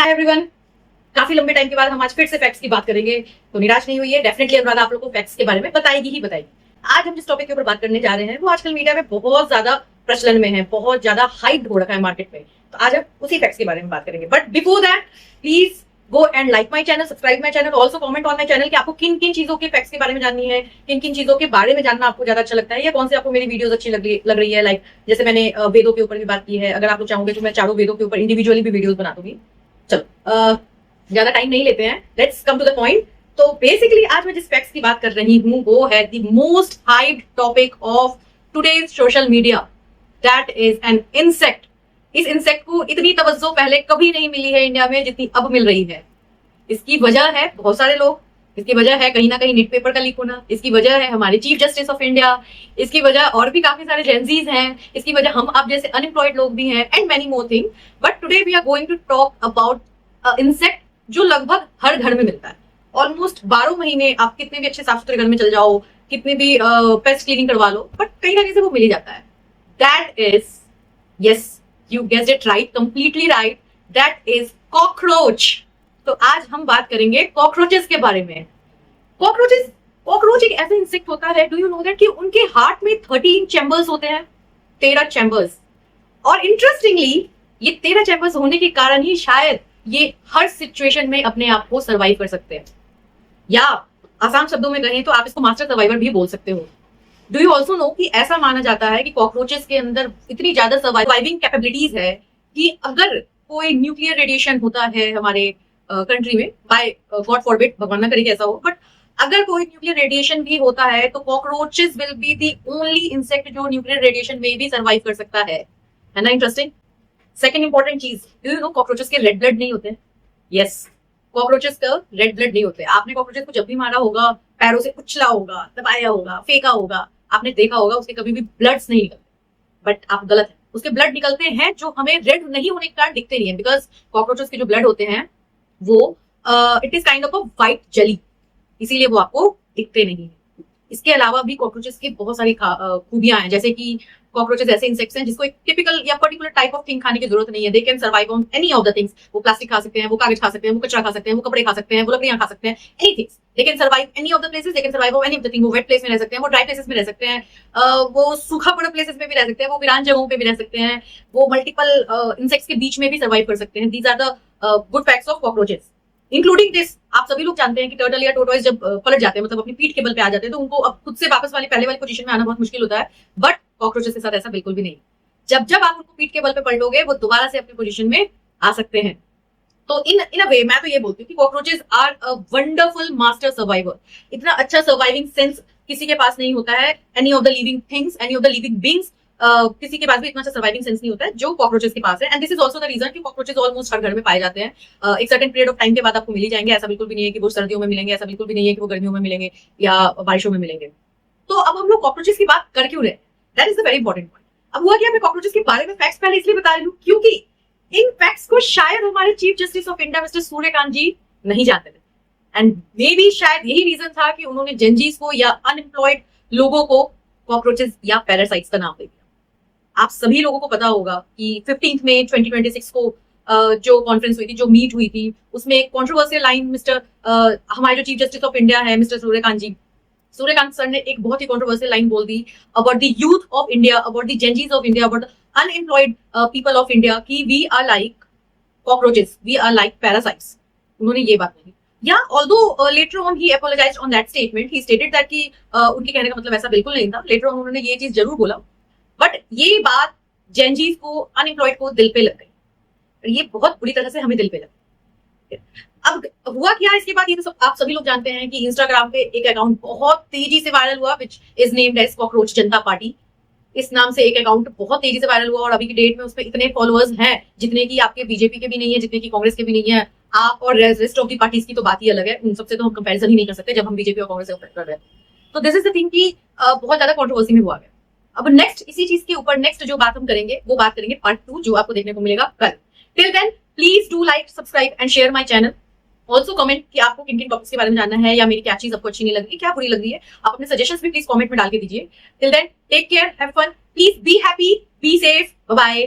Hi everyone, काफी लंबे time के बाद हम आज फिर से फैक्ट्स की बात करेंगे। तो निराश नहीं हुई है, डेफिनेटली अनुराधा आप लोगों को फैक्ट्स के बारे में बताएगी ही बताएगी। आज हम जिस टॉपिक के ऊपर बात करने जा रहे हैं वो आजकल मीडिया में बहुत ज्यादा प्रचलन में है, बहुत ज्यादा हाइप हो रखा है मार्केट में। तो आज हम उसी फैक्ट्स के बारे में बात करेंगे। But before that please go and like my channel, subscribe my channel, also comment on my channel कि आपको किन किन चीजों के फैक्ट्स के बारे में जाननी है, किन किन चीजों के बारे में जानना आपको ज्यादा अच्छा लगता है, या कौन से आपको मेरी वीडियोस अच्छी लग रही है। लाइक जैसे मैंने वेदों के ऊपर भी बात की है, अगर आप लोग चाहोगे तो मैं चारों वेदों के ऊपर इंडिविजुअली भी वीडियोस बना दूंगी। चलो ज्यादा टाइम नहीं लेते हैं, let's come to the point. तो बेसिकली आज मैं जिस फैक्ट्स की बात कर रही हूँ वो है the most hyped topic of today's social media, that is an insect. इस इंसेक्ट को इतनी तवज्जो पहले कभी नहीं मिली है इंडिया में जितनी अब मिल रही है। इसकी वजह है बहुत सारे लोग, इसकी वजह है कहीं ना कहीं नीट पेपर का लीक होना, इसकी वजह है हमारे चीफ जस्टिस ऑफ इंडिया, इसकी वजह और भी काफी सारे जेंजीज हैं, इसकी वजह हम आप जैसे अनएम्प्लॉयड लोग भी हैं, and many more thing. But today we are going to talk about insect जो लगभग हर घर में मिलता है। ऑलमोस्ट 12 महीने आप कितने भी अच्छे साफ सुथरे घर में चल जाओ, कितने भी पेस्ट क्लीनिंग करवा लो, बट कहीं ना कहीं से वो मिल ही जाता है। That is, yes you guessed it right, completely right, that is cockroach. तो आज हम बात करेंगे कॉकरोचेस के बारे में। कॉकरोच एक ऐसा इंसेक्ट होता है, डू यू नो दैट, कि उनके हार्ट में 13 चैम्बर्स होते हैं, 13 चैम्बर्स। और इंटरेस्टिंगली ये 13 चैम्बर्स होने के कारण ही शायद ये हर सिचुएशन में अपने आप को सर्वाइव कर सकते हैं, या आसान शब्दों में कहें तो आप इसको मास्टर सर्वाइवर भी बोल सकते हो। डू यू ऑल्सो नो कि ऐसा माना जाता है कि कॉकरोचेस के अंदर इतनी ज्यादा सर्वाइविंग कैपेबिलिटीज है कि अगर कोई न्यूक्लियर रेडिएशन होता है हमारे कंट्री में, बाय गॉड फॉरबिड, भगवान ना करे ऐसा हो, बट अगर कोई न्यूक्लियर रेडिएशन भी होता है तो cockroaches will be the only insect जो न्यूक्लियर रेडिएशन में भी सर्वाइव कर सकता है ना। इंटरेस्टिंग। सेकंड इंपॉर्टेंट चीज, डू यू नो कॉकरोचेस के रेड ब्लड नहीं होते। यस, कॉकरोचेस का रेड ब्लड नहीं होते। आपने कॉकरोचेस को जब भी मारा होगा, पैरों से कुचला होगा, दबाया होगा, फेंका होगा, आपने देखा होगा उसके कभी भी ब्लड्स नहीं निकलते। बट आप गलत है, उसके ब्लड निकलते हैं जो हमें रेड नहीं होने के कारण दिखते नहीं है, बिकॉज कॉकरोचेस के जो ब्लड होते हैं वो it is kind of a white jelly, इसीलिए वो आपको दिखते नहीं है। इसके अलावा भी कॉकरोचेस की बहुत सारी खूबियां हैं, जैसे कि कॉकरोचेस ऐसे इंसेक्ट्स हैं जिसको एक टिपिकल या पर्टिकुलर टाइप ऑफ थिंग खाने की जरूरत नहीं है। They can survive on any of the things. वो प्लास्टिक खा सकते हैं, वो कागज खा सकते हैं, वो कचरा खा सकते हैं, वो कपड़े खा सकते हैं, वो लकड़ियां खा सकते हैं, anything. They can survive any of the places, they can survive on any of the thing. वो वेट प्लेस में रह सकते हैं, वो ड्राई प्लेसेस में रह सकते हैं, वो सूखा पड़ा प्लेसेस में भी रह सकते हैं, वो वीरान जगहों पे भी रह सकते हैं, वो मल्टीपल इंसेक्ट्स के बीच में भी सर्वाइव कर सकते हैं। These are the good facts of cockroaches, including this. आप सभी लोग जानते हैं कि टर्टल या टोटवाइज जब पलट जाते हैं, मतलब अपनी पीठ के बल पे आ जाते हैं, तो उनको अब खुद से वापस पहले वाली पोजीशन में आना बहुत मुश्किल होता है। बट कॉकरोचेस के साथ ऐसा बिल्कुल भी नहीं। जब आप उनको पीठ के बल पे पलटोगे वो दोबारा से अपनी पोजीशन में आ सकते हैं। तो इन अ वे मैं तो ये बोलती हूँ कि cockroaches are a wonderful master survivor. इतना अच्छा सर्वाइविंग सेंस किसी के पास नहीं होता है। Any of the living things, any of the living beings, किसी के पास भी इतना अच्छा सर्वाइविंग सेंस नहीं होता है जो कॉकरोचेस के पास है। And this is also the reason कि कॉकरोचेस ऑलमोस्ट हर घर में पाए जाते हैं। एक सर्टेन पीरियड ऑफ टाइम के बाद आपको मिल ही जाएंगे। ऐसा बिल्कुल भी नहीं है कि वो सर्दियों में मिलेंगे, ऐसा बिल्कुल भी नहीं है कि वो गर्मियों में मिलेंगे या बारिशों में मिलेंगे। तो अब हम लोग कॉकरोचेस की बात कर क्यों रहे, that is the very important point. अब हुआ क्या, मैं कॉकरोचेस के बारे में फैक्ट्स पहले इसलिए बता रही हूँ क्योंकि इन फैक्ट्स को शायद हमारे chief justice of India mister Suryakant ji नहीं जानते थे। एंड मे बी शायद यही रीजन था कि उन्होंने जेंजीज को या अनएम्प्लॉयड लोगों को कॉकरोचेस या पैरासाइट्स का नाम दे दिया। आप सभी लोगों को पता होगा कि 15 मई 2026 को जो कॉन्फ्रेंस हुई थी, जो मीट हुई थी, उसमें एक कॉन्ट्रोवर्शियल लाइन हमारे जो चीफ जस्टिस ऑफ इंडिया है मिस्टर सूर्यकांत सर ने एक बहुत ही कॉन्ट्रोवर्शियल लाइन बोल दी about the youth of India, about the Gen Zs of India, about the unemployed people of India कि we are like cockroaches, we are like parasites. उन्होंने ये बात कही। या although later on he apologized on that statement, he stated that कि उनके कहने का मतलब ऐसा बिल्कुल नहीं था। लेटर ऑन उन्होंने ये चीज जरूर बोला, बट ये बात जेंजीज को, अनएम्प्लॉयड को दिल पे लग गई। ये बहुत बुरी तरह से हमें दिल पे लग गई। अब हुआ क्या इसके बाद, ये तो आप सभी लोग जानते हैं कि इंस्टाग्राम पे एक अकाउंट बहुत तेजी से वायरल हुआ which is named as cockroach Janata party. इस नाम से एक अकाउंट बहुत तेजी से वायरल हुआ और अभी की डेट में उसमें इतने फॉलोअर्स हैं जितने की आपके बीजेपी के भी नहीं है, जितने की कांग्रेस के भी नहीं है। आप और रेस्ट ऑफ दी पार्टीज की तो बात ही अलग है, उन सबसे तो हम कंपैरिजन ही नहीं कर सकते जब हम बीजेपी और कांग्रेस से कंपेयर कर रहे हैं। तो दिस इज द थिंग कि बहुत ज्यादा कंट्रोवर्सी में हुआ गया। अब नेक्स्ट इसी चीज के ऊपर नेक्स्ट जो बात हम करेंगे वो बात करेंगे पार्ट 2, जो आपको देखने को मिलेगा कल। Till then please do like, subscribe and share my channel. Also comment कि आपको किन किन टॉपिक्स के बारे में जानना है, या मेरी क्या चीज आपको अच्छी नहीं लग रही, क्या बुरी लग रही है। आप अपने सजेशंस भी प्लीज कमेंट में डाल के दीजिए। Till then take care, have fun, please be happy, be safe, bye bye.